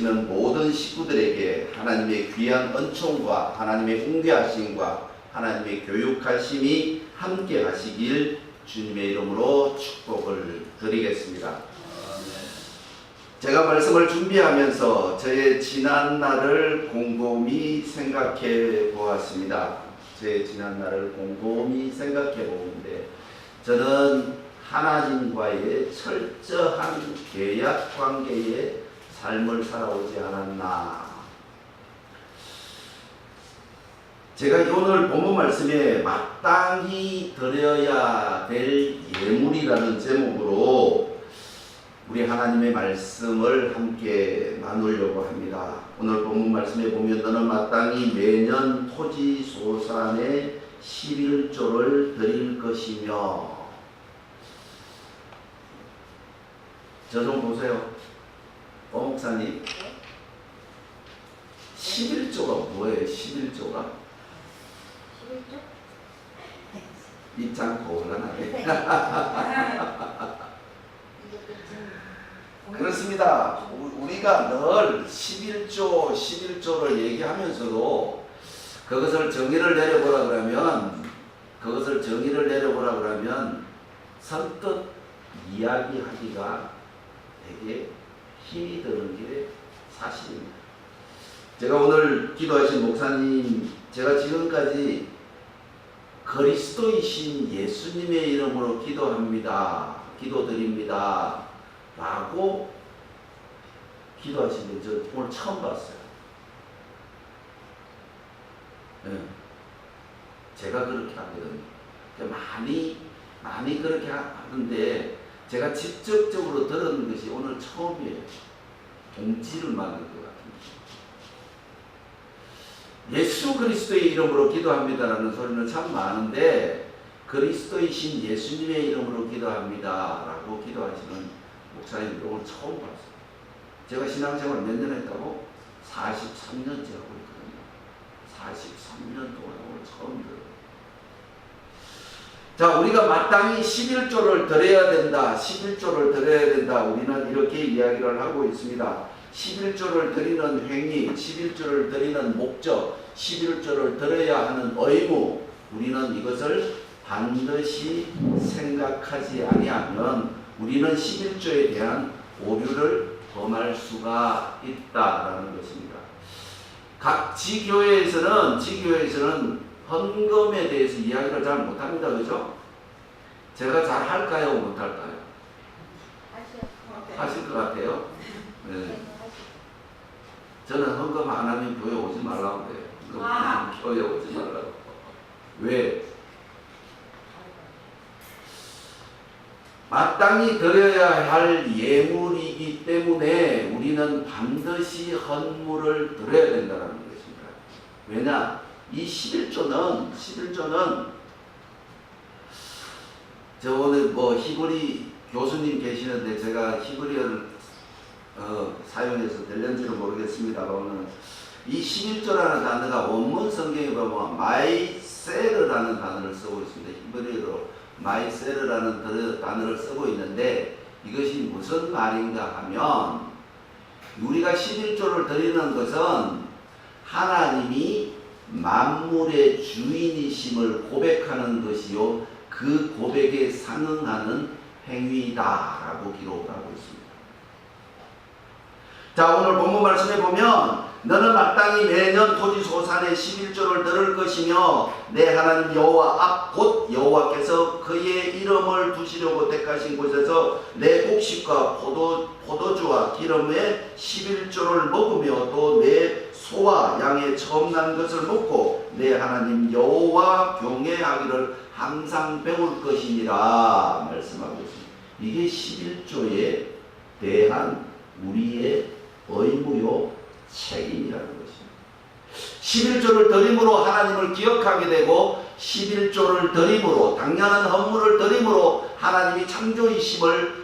오시는 모든 식구들에게 하나님의 귀한 은총과 하나님의 웅대하심과 하나님의 교육하심이 함께 하시길 주님의 이름으로 축복을 드리겠습니다. 제가 말씀을 준비하면서 저의 지난 날을 곰곰이 생각해 보았습니다. 제 지난 날을 곰곰이 생각해 보는데 저는 하나님과의 철저한 계약 관계의 삶을 살아오지 않았나. 제가 오늘 본문 말씀에 마땅히 드려야 될 예물이라는 제목으로 우리 하나님의 말씀을 함께 나누려고 합니다. 오늘 본문 말씀에 보면 너는 마땅히 매년 토지 소산의 11조를 드릴 것이며, 저 좀 보세요. 목사님, 11조가 뭐예요? 11조가? 11조? 입장 곤란하네. 그렇습니다. 우리가 늘 11조를 얘기하면서도 그것을 정의를 내려보라 그러면 선뜻 이야기하기가 되게 힘이 드는 게 사실입니다. 제가 오늘 기도하신 목사님, 제가 지금까지 그리스도이신 예수님의 이름으로 기도드립니다 라고 기도하신 분 저 오늘 처음 봤어요. 네. 제가 그렇게 하거든요. 많이 그렇게 하는데 제가 직접적으로 들은 것이 오늘 처음이에요. 동지를 만들 것 같은 예수 그리스도의 이름으로 기도합니다라는 소리는 참 많은데 그리스도이신 예수님의 이름으로 기도합니다라고 기도하시는 목사님들 오늘 처음 봤어요. 제가 신앙생활 몇 년 했다고? 43년째 하고 있거든요. 43년 동안 오늘 처음 들어요. 자, 우리가 마땅히 11조를 드려야 된다. 11조를 드려야 된다. 우리는 이렇게 이야기를 하고 있습니다. 11조를 드리는 행위, 11조를 드리는 목적, 11조를 드려야 하는 의무, 우리는 이것을 반드시 생각하지 아니하면 우리는 11조에 대한 오류를 범할 수가 있다라는 것입니다. 각 지교회에서는 헌금에 대해서 이야기를 잘 못합니다. 그죠? 제가 잘 할까요? 못할까요? 하실 것 같아요. 네. 저는 헌금 안 하면 교회 오지 말라고 그래요. 교회 오지 말라고. 왜? 마땅히 드려야 할 예물이기 때문에 우리는 반드시 헌물을 드려야 된다는 것입니다. 왜냐? 이 11조는 저 오늘 히브리 교수님 계시는데 제가 히브리어를 사용해서 될는지는 모르겠습니다만 이 11조라는 단어가 원문 성경에 보면 마이세르라는 단어를 쓰고 있습니다. 히브리어로 마이세르라는 단어를 쓰고 있는데 이것이 무슨 말인가 하면 우리가 11조를 드리는 것은 하나님이 만물의 주인이심을 고백하는 것이요 그 고백에 상응하는 행위다라고 기록을 하고 있습니다. 자, 오늘 본문 말씀에 보면 너는 마땅히 매년 토지 소산의 11조를 들을 것이며 내 하나님 여호와 앞 곧 여호와께서 그의 이름을 두시려고 택하신 곳에서 내 곡식과 포도주와 기름의 11조를 먹으며 또 내 소와 양의 처음 난 것을 먹고 내 하나님 여호와 경외하기를 항상 배울 것이니라 말씀하고 있습니다. 이게 11조에 대한 우리의 의무요 책임이라는 것입니다. 11조를 드림으로 하나님을 기억하게 되고 11조를 드림으로 당연한 헌물을 드림으로 하나님이 창조주이심을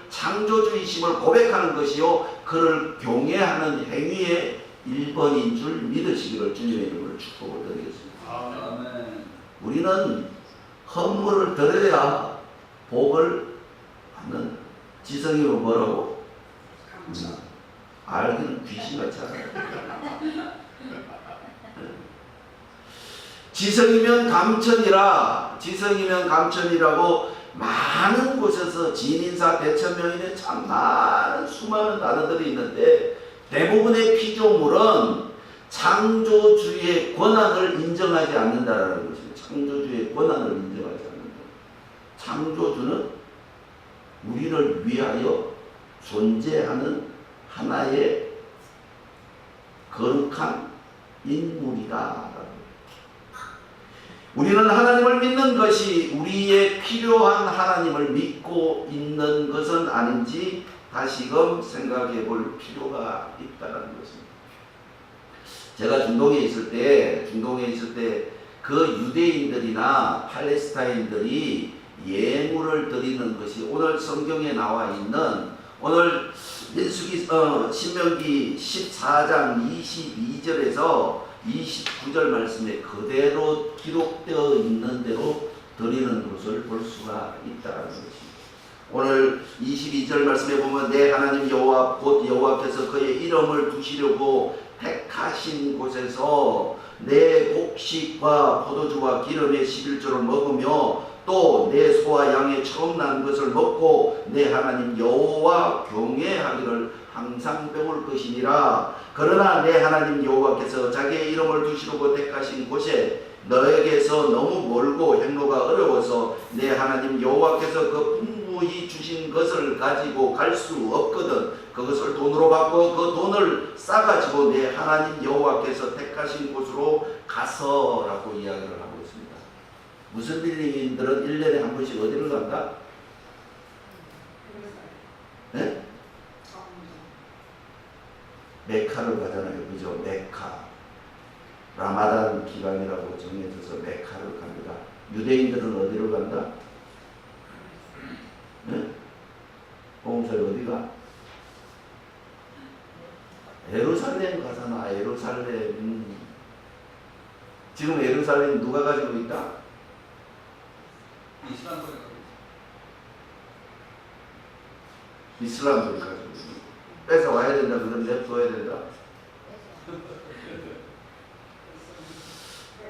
고백하는 것이요 그를 경외하는 행위의 1번인 줄 믿으시기를 주님의 이름으로 축복을 드리겠습니다. 아멘. 우리는 헌물을 드려야 복을 받는 지성이로 뭐라고? 알기는 귀신같이 알아요. 지성이면 감천이라고 많은 곳에서 진인사 대천명인에 참 많은 수많은 단어들이 있는데 대부분의 피조물은 창조주의 권한을 인정하지 않는다라는 것입니다. 창조주의 권한을 인정하지 않는다. 창조주는 우리를 위하여 존재하는 하나의 거룩한 인물이다. 우리는 하나님을 믿는 것이 우리의 필요한 하나님을 믿고 있는 것은 아닌지 다시금 생각해 볼 필요가 있다는 것입니다. 제가 중동에 있을 때 그 유대인들이나 팔레스타인들이 예물을 드리는 것이 오늘 성경에 나와 있는 오늘 신명기 14장 22절에서 29절 말씀에 그대로 기록되어 있는 대로 드리는 것을 볼 수가 있다는 것입니다. 오늘 22절 말씀에 보면 내 하나님 여호와 곧 여호와께서 그의 이름을 두시려고 택하신 곳에서 내 곡식과 포도주와 기름의 11조를 먹으며 또 내 소와 양의 처음 난 것을 먹고 내 하나님 여호와 경외하기를 항상 배울 것이니라. 그러나 내 하나님 여호와께서 자기의 이름을 두시려고 택하신 곳에 너에게서 너무 멀고 행로가 어려워서 내 하나님 여호와께서 그 풍부히 주신 것을 가지고 갈 수 없거든 그것을 돈으로 받고 그 돈을 싸가지고 내 하나님 여호와께서 택하신 곳으로 가서라고 이야기를 하고 있습니다. 무슨 빌딩인들은 1년에 한 번씩 어디를 간다? 네? 메카를 가잖아요. 그죠? 메카. 라마단 기간이라고 정해져서 메카를 갑니다. 유대인들은 어디로 간다? 네? 홍사리 어디가? 예루살렘 가잖아. 예루살렘. 지금 예루살렘 누가 가지고 있다? 이슬람들이 가지고 있다. 뺏어 와야 된다. 그럼 냅둬야 된다.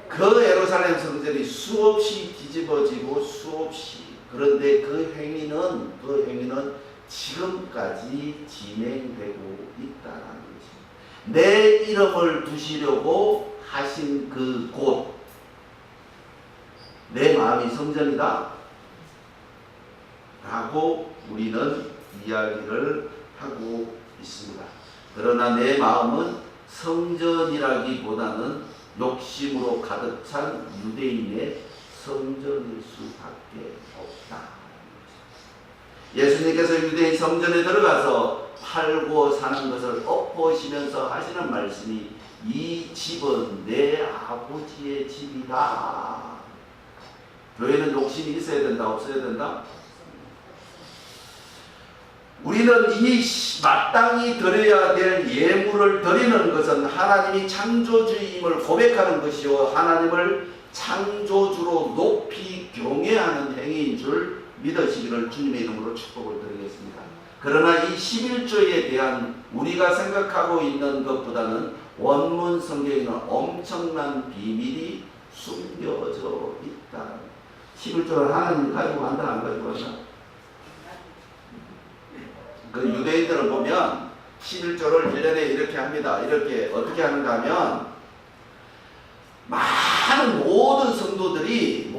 그 예루살렘 성전이 수없이 뒤집어지고 수없이 그런데 그 행위는 지금까지 진행되고 있다는 것입니다. 내 이름을 두시려고 하신 그 곳, 내 마음이 성전이다 라고 우리는 이야기를 하고 있습니다. 그러나 내 마음은 성전이라기보다는 욕심으로 가득 찬 유대인의 성전일 수밖에 없다. 예수님께서 유대인 성전에 들어가서 팔고 사는 것을 엎으시면서 하시는 말씀이 이 집은 내 아버지의 집이다. 교회는 욕심이 있어야 된다, 없어야 된다? 우리는 이 마땅히 드려야 될 예물을 드리는 것은 하나님이 창조주임을 고백하는 것이요 하나님을 창조주로 높이 경외하는 행위인 줄 믿으시기를 주님의 이름으로 축복을 드리겠습니다. 그러나 이 11조에 대한 우리가 생각하고 있는 것보다는 원문 성경에는 엄청난 비밀이 숨겨져 있다. 11조를 하나님이 가지고 간다, 안 가지고 간다? 그 유대인들을 보면 11조를 1년에 이렇게 합니다. 이렇게 어떻게 하는가 하면 많은 모든 성도들이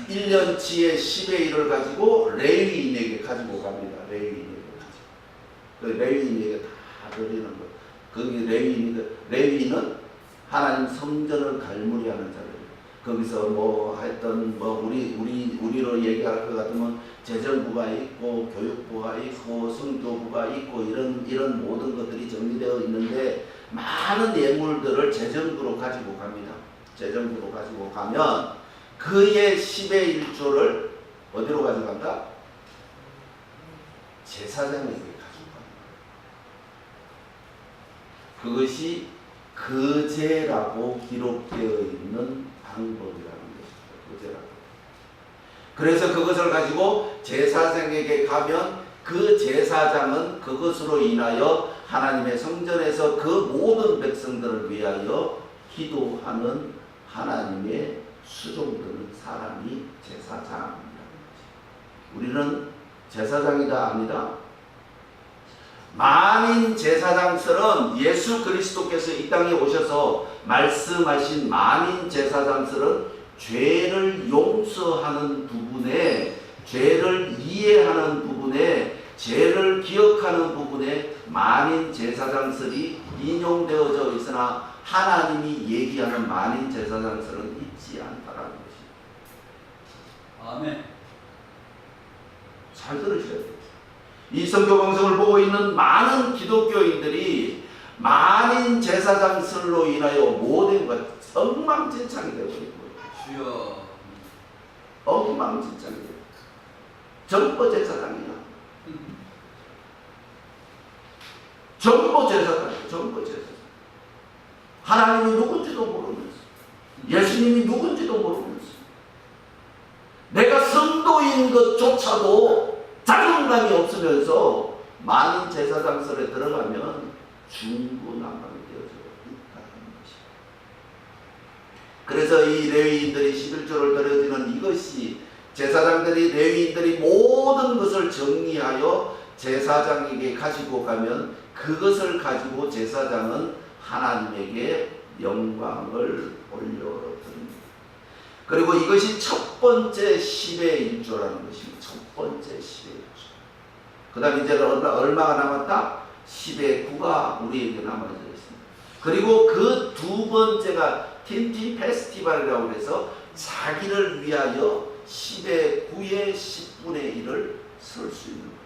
1년치의 10의 1을 가지고 레위인에게 가지고 갑니다. 레위인에게 다 드리는 거. 거기 레위인은 하나님 성전을 갈무리하는 자들. 거기서 우리로 얘기할 것 같으면 재정부가 있고 교육부가 있고 성교부가 있고 이런 모든 것들이 정리되어 있는데 많은 예물들을 재정부로 가지고 갑니다. 재정부로 가지고 가면 그의 10의 1조를 어디로 가져간다? 제사장에게 가지고 갑니다. 그것이 거제라고 기록되어 있는 방법이라는 것입니다. 거제라고. 그래서 그것을 가지고 제사장에게 가면 그 제사장은 그것으로 인하여 하나님의 성전에서 그 모든 백성들을 위하여 기도하는 하나님의 수종드는 사람이 제사장입니다. 우리는 제사장이다 아니다. 만인 제사장설은 예수 그리스도께서 이 땅에 오셔서 말씀하신 만인 제사장설은 죄를 용서하는 부분에, 죄를 이해하는 부분에, 죄를 기억하는 부분에 만인 제사장설이 인용되어져 있으나 하나님이 얘기하는 만인 제사장설은 있지 않다라는 것입니다. 아멘. 잘 들으셔야 돼요. 이 선교 방송을 보고 있는 많은 기독교인들이 만인 제사장설로 인하여 모든 것 엉망진창이 되고 있고요. 주여. 엉망진창이 되고 전부 제사장이야. 전부 제사장이야. 전부 제사장. 하나님이 누군지도 모르면서, 예수님이 누군지도 모르면서, 내가 성도인 것조차도 자존감이 없으면서 만인 제사장설에 들어가면 중구난방이 되어져 있다는 것입니다. 그래서 이 레위인들이 11조를 드려지는 이것이 제사장들이, 레위인들이 모든 것을 정리하여 제사장에게 가지고 가면 그것을 가지고 제사장은 하나님에게 영광을 올려드립니다. 그리고 이것이 첫 번째 10의 1조라는 것입니다. 첫 번째 10의 1조. 그 다음에 이제 얼마가 남았다? 10의 9가 우리에게 남아져 있습니다. 그리고 그 두 번째가 틴티 페스티벌이라고 해서 자기를 위하여 10의 9의 10분의 1을 쓸 수 있는 거예요.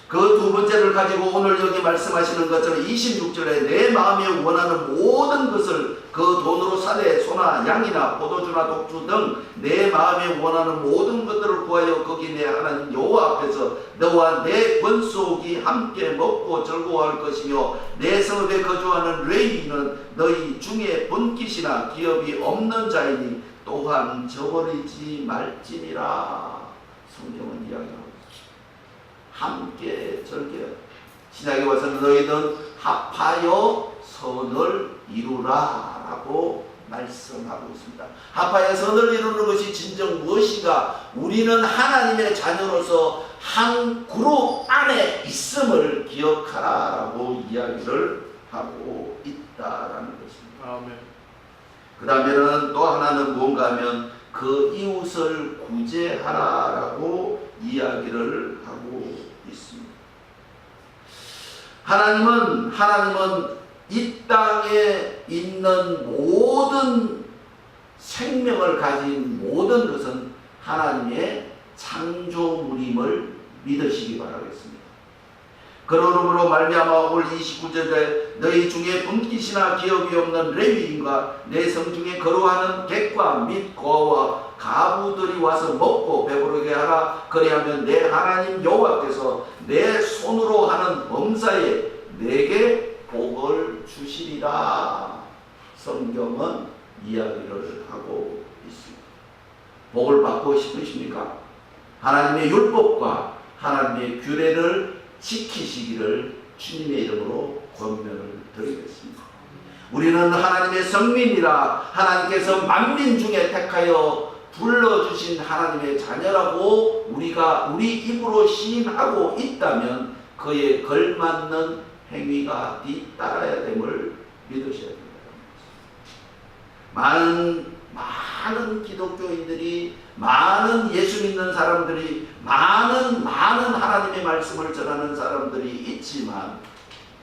그 두 번째를 가지고 오늘 여기 말씀하시는 것처럼 26절에 내 마음에 원하는 모든 것을 그 돈으로 사되 소나 양이나 포도주나 독주 등 내 마음에 원하는 모든 것들을 구하여 거기 내 하나님 여호와 앞에서 너와 내 권속이 함께 먹고 즐거워할 것이며 내 성읍에 거주하는 레위인은 너희 중에 번깃이나 기업이 없는 자이니 또한 저버리지 말지니라. 성경은 이야기합니다. 함께 즐겨. 신약에 와서는 너희는 합하여 선을 이루라 라고 말씀하고 있습니다. 합하여 선을 이루는 것이 진정 무엇인가? 우리는 하나님의 자녀로서 한 그룹 안에 있음을 기억하라 라고 이야기를 하고 있다라는 것입니다. 아멘. 그 다음에는 또 하나는 뭔가 하면 그 이웃을 구제하라 라고 이야기를 하고 있습니다. 하나님은 이 땅에 있는 모든 생명을 가진 모든 것은 하나님의 창조물임을 믿으시기 바라겠습니다. 그러므로 말미암아 오늘 29절에 너희 중에 분깃이나 기업이 없는 레위인과 내 성중에 거루하는 객과 및 고아와 가부들이 와서 먹고 배부르게 하라. 그리하면 내 하나님 여호와께서 내 손으로 하는 범사에 내게 복을 주시리라. 성경은 이야기를 하고 있습니다. 복을 받고 싶으십니까? 하나님의 율법과 하나님의 규례를 지키시기를 주님의 이름으로 권면을 드리겠습니다. 우리는 하나님의 성민이라 하나님께서 만민 중에 택하여 불러주신 하나님의 자녀라고 우리가 우리 입으로 시인하고 있다면 그에 걸맞는 행위가 뒤따라야 됨을 믿으셔야 됩니다. 많은 기독교인들이, 많은 예수 믿는 사람들이, 많은 하나님의 말씀을 전하는 사람들이 있지만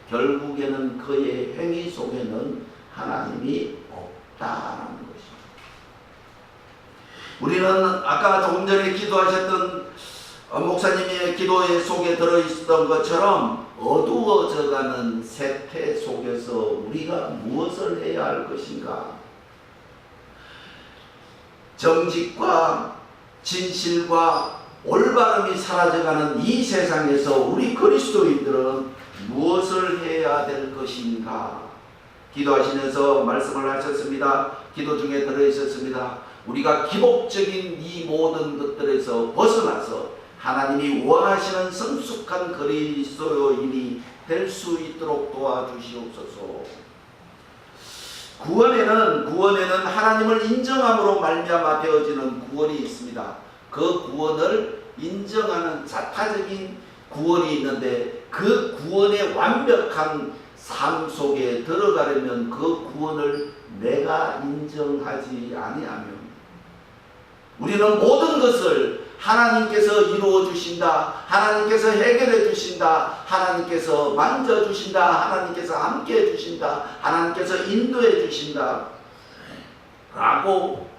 결국에는 그의 행위 속에는 하나님이 없다라는 것입니다. 우리는 아까 조금 전에 기도하셨던 목사님의 기도의 속에 들어있었던 것처럼 어두워져가는 세태 속에서 우리가 무엇을 해야 할 것인가? 정직과 진실과 올바름이 사라져가는 이 세상에서 우리 그리스도인들은 무엇을 해야 될 것인가? 기도하시면서 말씀을 하셨습니다. 기도 중에 들어있었습니다. 우리가 기복적인 이 모든 것들에서 벗어나서 하나님이 원하시는 성숙한 그리스도인이 될 수 있도록 도와주시옵소서. 구원에는 하나님을 인정함으로 말미암아 되어지는 구원이 있습니다. 그 구원을 인정하는 자타적인 구원이 있는데 그 구원의 완벽한 삶 속에 들어가려면 그 구원을 내가 인정하지 아니하면 우리는 모든 것을 하나님께서 이루어 주신다, 하나님께서 해결해 주신다, 하나님께서 만져 주신다, 하나님께서 함께 해 주신다, 하나님께서 인도해 주신다 라고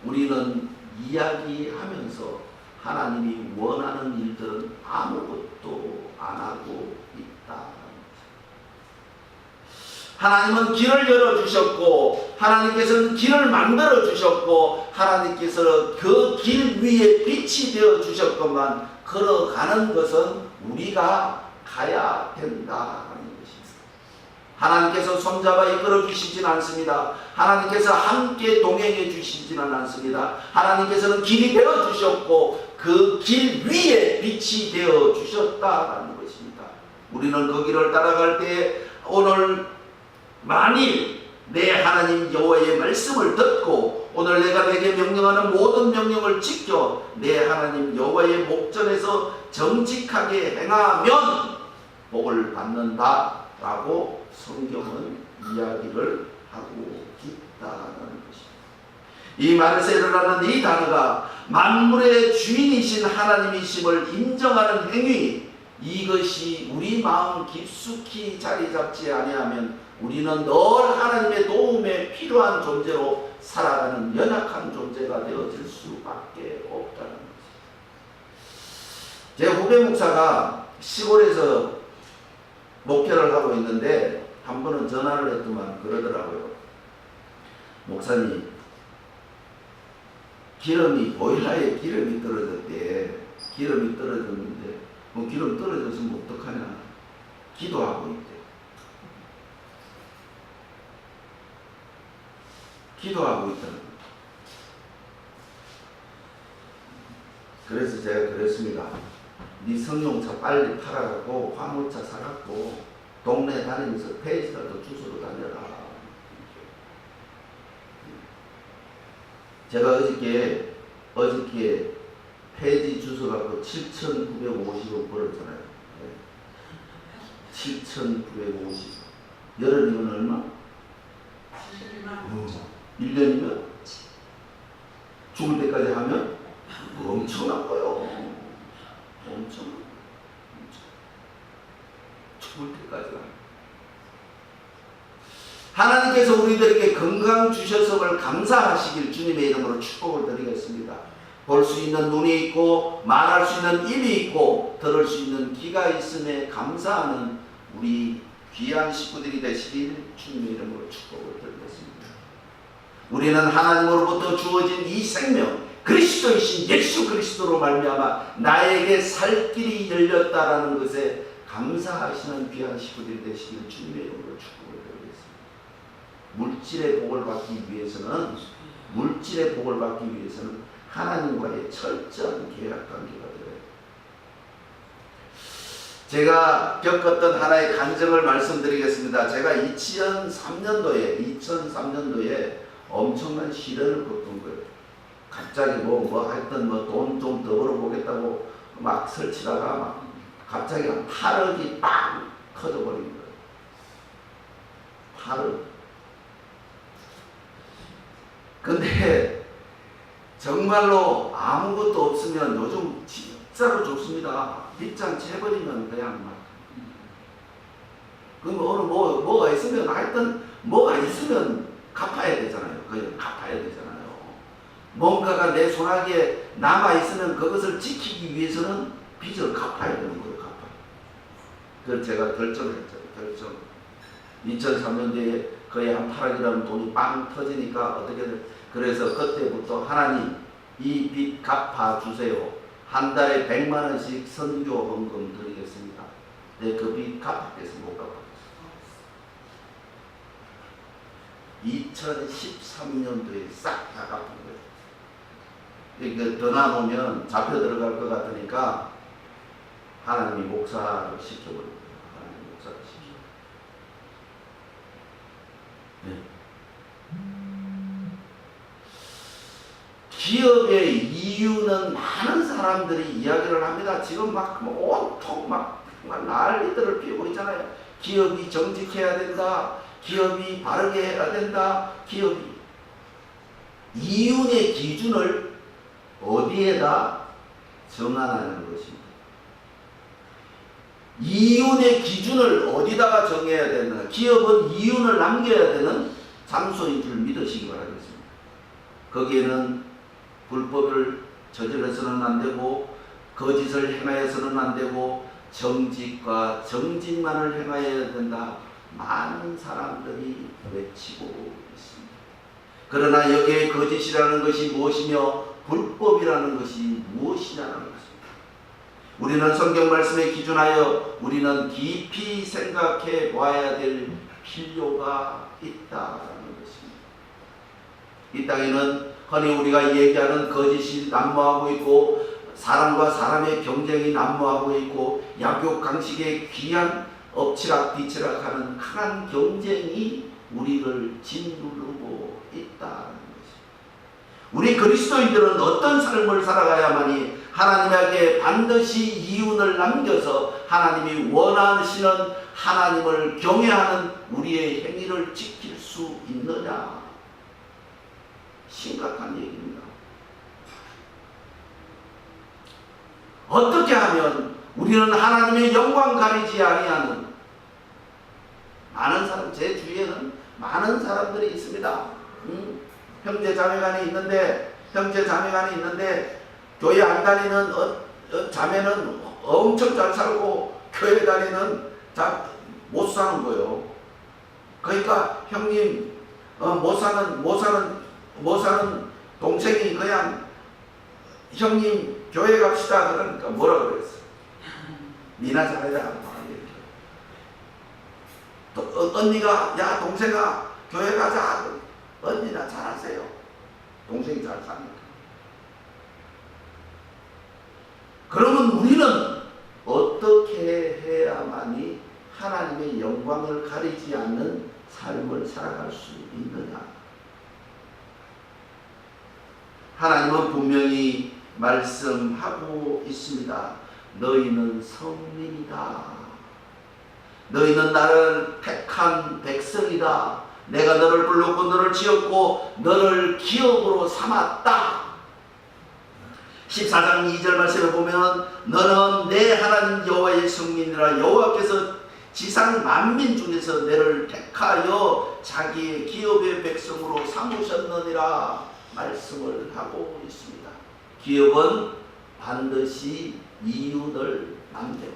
우리는 이야기하면서 하나님이 원하는 일들은 아무것도 안 하고 있다. 하나님은 길을 열어주셨고 하나님께서는 길을 만들어주셨고 하나님께서 그 길 위에 빛이 되어주셨건만 걸어가는 것은 우리가 가야 된다는 것입니다. 하나님께서 손잡아 이끌어 주시진 않습니다. 하나님께서 함께 동행해 주시지는 않습니다. 하나님께서는 길이 되어주셨고 그 길 위에 빛이 되어주셨다는 것입니다. 우리는 그 길을 따라갈 때 오늘 만일 내 하나님 여호와의 말씀을 듣고 오늘 내가 내게 명령하는 모든 명령을 지켜 내 하나님 여호와의 목전에서 정직하게 행하면 복을 받는다라고 성경은 이야기를 하고 있다는 것입니다. 이 마르세르라는 이 단어가 만물의 주인이신 하나님이심을 인정하는 행위, 이것이 우리 마음 깊숙이 자리 잡지 아니하면 우리는 늘 하나님의 도움에 필요한 존재로 살아가는 연약한 존재가 되어질 수밖에 없다는 것입니다. 제 후배 목사가 시골에서 목회를 하고 있는데 한 번은 전화를 했더만 그러더라고요. 목사님, 보일러에 기름이 떨어졌대. 기름이 떨어졌는데 기름 떨어졌으면 어떡하냐. 기도하고 있대. 기도하고 있다는 거예요. 그래서 제가 그랬습니다. 네 승용차 빨리 팔아갖고 화물차 사갖고 동네 다니면서 페이지라도 주소로 다녀라. 제가 어저께 페이지 주소 갖고 7,950원 벌었잖아요. 7,950. 여름이면 얼마? 1년이면 죽을 때까지 하면 엄청난 거예요. 엄청 죽을 때까지 하면. 하나님께서 우리들에게 건강 주셨음을 감사하시길 주님의 이름으로 축복을 드리겠습니다. 볼 수 있는 눈이 있고 말할 수 있는 입이 있고 들을 수 있는 귀가 있음에 감사하는 우리 귀한 식구들이 되시길 주님의 이름으로 축복을 드리겠습니다. 우리는 하나님으로부터 주어진 이 생명 그리스도이신 예수 그리스도로 말미암아 나에게 살 길이 열렸다라는 것에 감사하시는 귀한 식구들이 되시길 주님의 이름으로 축복을 드리겠습니다. 물질의 복을 받기 위해서는 하나님과의 철저한 계약 관계가 되어요. 제가 겪었던 하나의 간증을 말씀드리겠습니다. 제가 2003년도에 엄청난 시련을 겪은 거예요. 갑자기 하여튼 돈 좀 더 벌어보겠다고 막 설치다가 막 갑자기 8억이 빵 터져버린 거예요. 8억. 근데 정말로 아무것도 없으면 요즘 진짜로 좋습니다. 빚장 채버리면 그냥 막. 그럼 오늘 뭐가 있으면 하여튼 뭐가 있으면 갚아야 되잖아요. 그냥 갚아야 되잖아요. 뭔가가 내 손아귀에 남아있으면 그것을 지키기 위해서는 빚을 갚아야 되는 거예요. 그래서 제가 결정했죠. 2003년도에 거의 한 8억이라는 돈이 빵 터지니까 그래서 그때부터 하나님 이 빚 갚아주세요. 한 달에 100만 원씩 선교 헌금 드리겠습니다. 네, 그 빚 갚았겠어요? 못 갚았겠어요? 2013년도에 싹 다 갚은 거예요. 이거 더 나누면 잡혀 들어갈 것 같으니까 하나님이 목사를 시켜버린 거예요. 하나님이 목사를 시켜. 네. 기업의 이유는 많은 사람들이 이야기를 합니다. 지금 막 온통 막 난리들을 피우고 있잖아요. 기업이 정직해야 된다. 기업이 바르게 해야 된다. 기업이 이윤의 기준을 어디에다 정하는 것입니다. 이윤의 기준을 어디다가 정해야 되나? 기업은 이윤을 남겨야 되는 장소인 줄 믿으시기 바라겠습니다. 거기에는 불법을 저질러서는 안 되고 거짓을 행하여서는 안 되고 정직과 정직만을 행하여야 된다. 많은 사람들이 외치고 있습니다. 그러나 여기에 거짓이라는 것이 무엇이며 불법이라는 것이 무엇이냐는 것입니다. 우리는 성경 말씀에 기준하여 우리는 깊이 생각해 봐야 될 필요가 있다는 것입니다. 이 땅에는 흔히 우리가 얘기하는 거짓이 난무하고 있고 사람과 사람의 경쟁이 난무하고 있고 약육강식의 귀한 엎치락뒤치락하는 강한 경쟁이 우리를 짓누르고 있다는 것입니다. 우리 그리스도인들은 어떤 삶을 살아가야만이 하나님에게 반드시 이윤을 남겨서 하나님이 원하시는 하나님을 경외하는 우리의 행위를 지킬 수 있느냐? 심각한 얘기입니다. 어떻게 하면 우리는 하나님의 영광 가리지 아니하는 많은 사람, 제 주위에는 많은 사람들이 있습니다. 형제 자매간이 있는데 교회 안 다니는 자매는 엄청 잘 살고 교회 다니는 못 사는 거예요. 그러니까 형님 못 사는 동생이 그냥 형님 교회 갑시다 그러니까 뭐라 그랬어? 니나 잘해라. 또 언니가 야 동생아 교회 가자. 언니나 잘하세요. 동생이 잘 사니까. 그러면 우리는 어떻게 해야만이 하나님의 영광을 가리지 않는 삶을 살아갈 수 있느냐? 하나님은 분명히 말씀하고 있습니다. 너희는 성민이다. 너희는 나를 택한 백성이다. 내가 너를 불렀고 너를 지었고 너를 기업으로 삼았다. 14장 2절 말씀을 보면 너는 내 하나님 여호와의 성민이라. 여호와께서 지상 만민 중에서 너를 택하여 자기의 기업의 백성으로 삼으셨느니라 말씀을 하고 있습니다. 기업은 반드시 이윤을 남겨.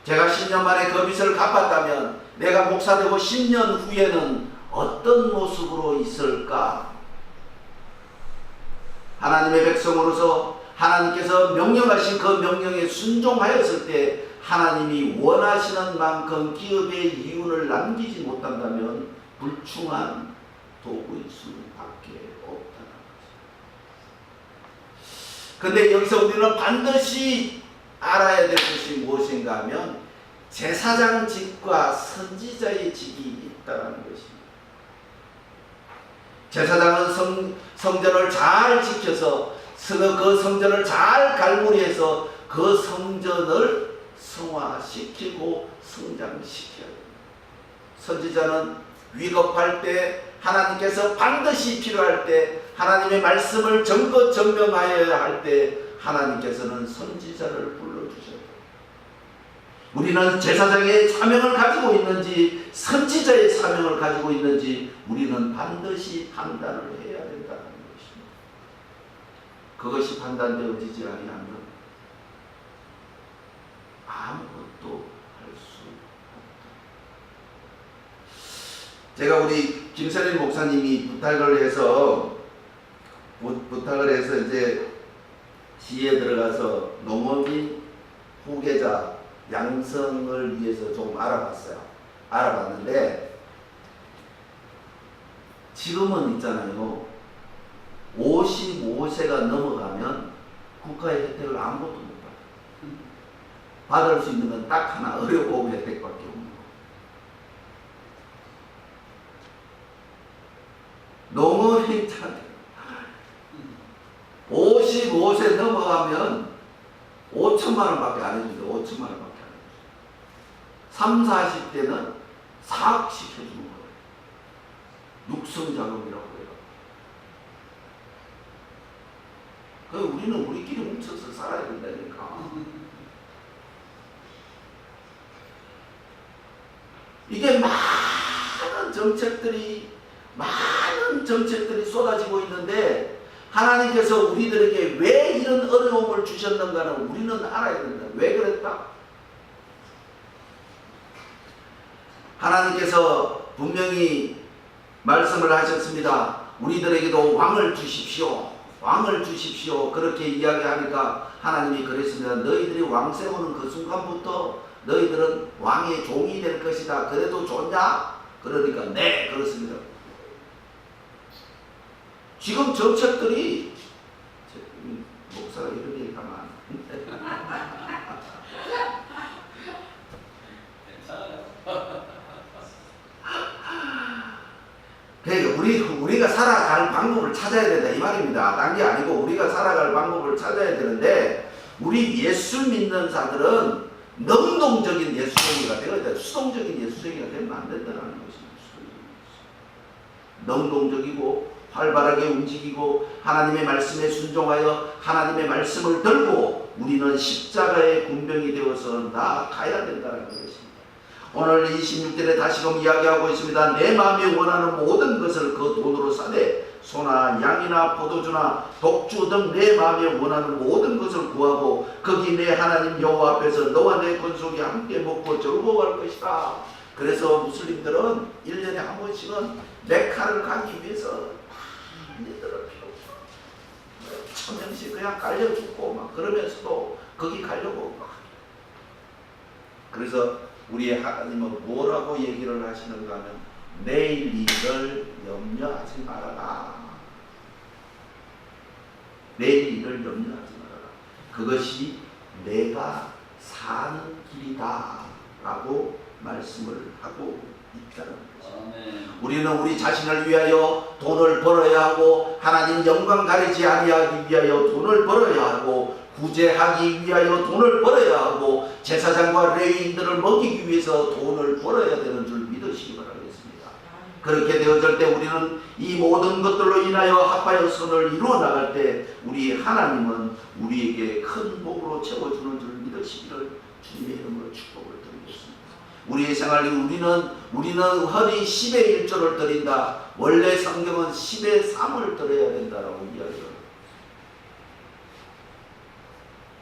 제가 10년 만에 그 빚을 갚았다면 내가 목사되고 10년 후에는 어떤 모습으로 있을까? 하나님의 백성으로서 하나님께서 명령하신 그 명령에 순종하였을 때 하나님이 원하시는 만큼 기업의 이윤을 남기지 못한다면 불충한 도구일 수밖에 없다는 거죠. 그런데 여기서 우리는 반드시 알아야 될 것이 무엇인가 하면 제사장직과 선지자의 직이 있다는 것입니다. 제사장은 성전을 잘 지켜서 그 성전을 잘 갈무리해서 그 성전을 성화시키고 성장시켜야 됩니다. 선지자는 위급할 때 하나님께서 반드시 필요할 때 하나님의 말씀을 전거전명하여야 할 때 하나님께서는 선지자를 불러주셨다. 우리는 제사장의 사명을 가지고 있는지 선지자의 사명을 가지고 있는지 우리는 반드시 판단을 해야 된다는 것입니다. 그것이 판단되어지지 아니하면 아무것도 할 수 없다. 제가 우리 김선일 목사님이 부탁을 해서 이제 시에 들어가서 농업인 후계자 양성을 위해서 조금 알아봤어요. 알아봤는데 지금은 있잖아요. 55세가 넘어가면 국가의 혜택을 아무것도 못 받아요. 받을 수 있는 건 딱 하나, 의료보험 혜택밖에 없는 거. 농어민 있잖아요. 55세 넘어가면 5천만 원밖에 안 해준대. 5천만 원밖에 안 해준대. 3, 40대는 4억씩 해주는 거예요. 육성자금이라고 해요. 그 우리는 우리끼리 뭉쳐서 살아야 된다니까. 이게 많은 정책들이 쏟아지고 있는데 하나님께서 우리들에게 왜 이런 어려움을 주셨는가는 우리는 알아야 된다. 왜 그랬다? 하나님께서 분명히 말씀을 하셨습니다. 우리들에게도 왕을 주십시오. 왕을 주십시오. 그렇게 이야기하니까 하나님이 그랬습니다. 너희들이 왕 세우는 그 순간부터 너희들은 왕의 종이 될 것이다. 그래도 좋냐? 그러니까 네, 그렇습니다. 지금 정책들이 목사가 이런 얘기 하면 안 돼. 그러니까 우리가 살아갈 방법을 찾아야 된다 이 말입니다. 딴 게 아니고 우리가 살아갈 방법을 찾아야 되는데 우리 예수 믿는 자들은 능동적인 예수쟁이가 되어야 돼. 수동적인 예수쟁이가 되면 안 된다는 것입니다. 능동적이고 활발하게 움직이고 하나님의 말씀에 순종하여 하나님의 말씀을 들고 우리는 십자가의 군병이 되어서 나아가야 된다는 것입니다. 오늘 26절에 다시금 이야기하고 있습니다. 내 마음이 원하는 모든 것을 그 돈으로 사되 소나 양이나 포도주나 독주 등 내 마음에 원하는 모든 것을 구하고 거기 내 하나님 여호와 앞에서 너와 내 건속이 함께 먹고 즐거워할 것이다. 그래서 무슬림들은 1년에 한 번씩은 메카를 가기 위해서 많이들을 필요 없어. 1000명씩 그냥 갈려 죽고 막 그러면서도 거기 가려고 막. 그래서 우리의 하나님은 뭐라고 얘기를 하시는가 하면 내일 일을 염려하지 말아라. 내일 일을 염려하지 말아라. 그것이 내가 사는 길이다 라고 말씀을 하고 있다는 것입니다. 우리는 우리 자신을 위하여 돈을 벌어야 하고 하나님 영광 가리지 아니하기 위하여 돈을 벌어야 하고 구제하기 위하여 돈을 벌어야 하고 제사장과 레위인들을 먹이기 위해서 돈을 벌어야 되는 줄 믿으시기 바라겠습니다. 그렇게 되어질 때 우리는 이 모든 것들로 인하여 합하여 선을 이루어 나갈 때 우리 하나님은 우리에게 큰 복으로 채워주는 줄 믿으시기를 주님의 이름으로 축복을 드리겠습니다. 우리의 생활이 우리는 흔히 10의 1조를 드린다. 원래 성경은 10의 3을 드려야 된다라고 이야기합니다.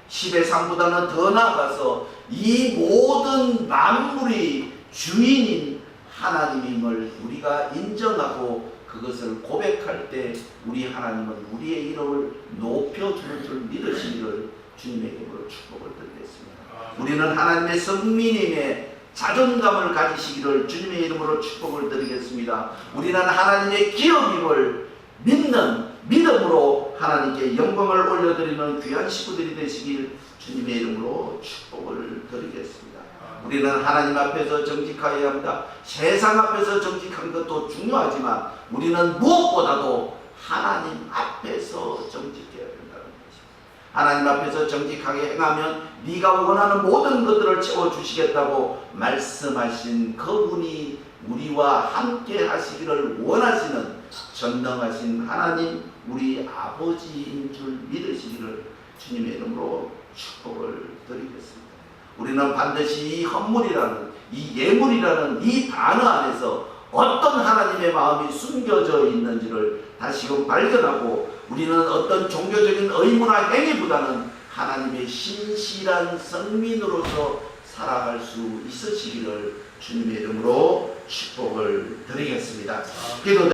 10의 3보다는 더 나아가서 이 모든 만물이 주인인 하나님임을 우리가 인정하고 그것을 고백할 때 우리 하나님은 우리의 이름을 높여주는 줄 믿으시기를 주님의 이름으로 축복을 드리겠습니다. 우리는 하나님의 성민임에 자존감을 가지시기를 주님의 이름으로 축복을 드리겠습니다. 우리는 하나님의 기업임을 믿는 믿음으로 하나님께 영광을 올려드리는 귀한 식구들이 되시길 주님의 이름으로 축복을 드리겠습니다. 우리는 하나님 앞에서 정직하여야 합니다. 세상 앞에서 정직한 것도 중요하지만 우리는 무엇보다도 하나님 앞에서 정직해야 된다는 것입니다. 하나님 앞에서 정직하게 행하면 네가 원하는 모든 것들을 채워주시겠다고 말씀하신 그분이 우리와 함께 하시기를 원하시는 전능하신 하나님 우리 아버지인 줄 믿으시기를 주님의 이름으로 축복을 드리겠습니다. 우리는 반드시 이 헌물이라는 이 예물이라는 이 단어 안에서 어떤 하나님의 마음이 숨겨져 있는지를 다시금 발견하고 우리는 어떤 종교적인 의무나 행위보다는 하나님의 신실한 성민으로서 살아갈 수 있으시기를 주님의 이름으로 축복을 드리겠습니다. 기도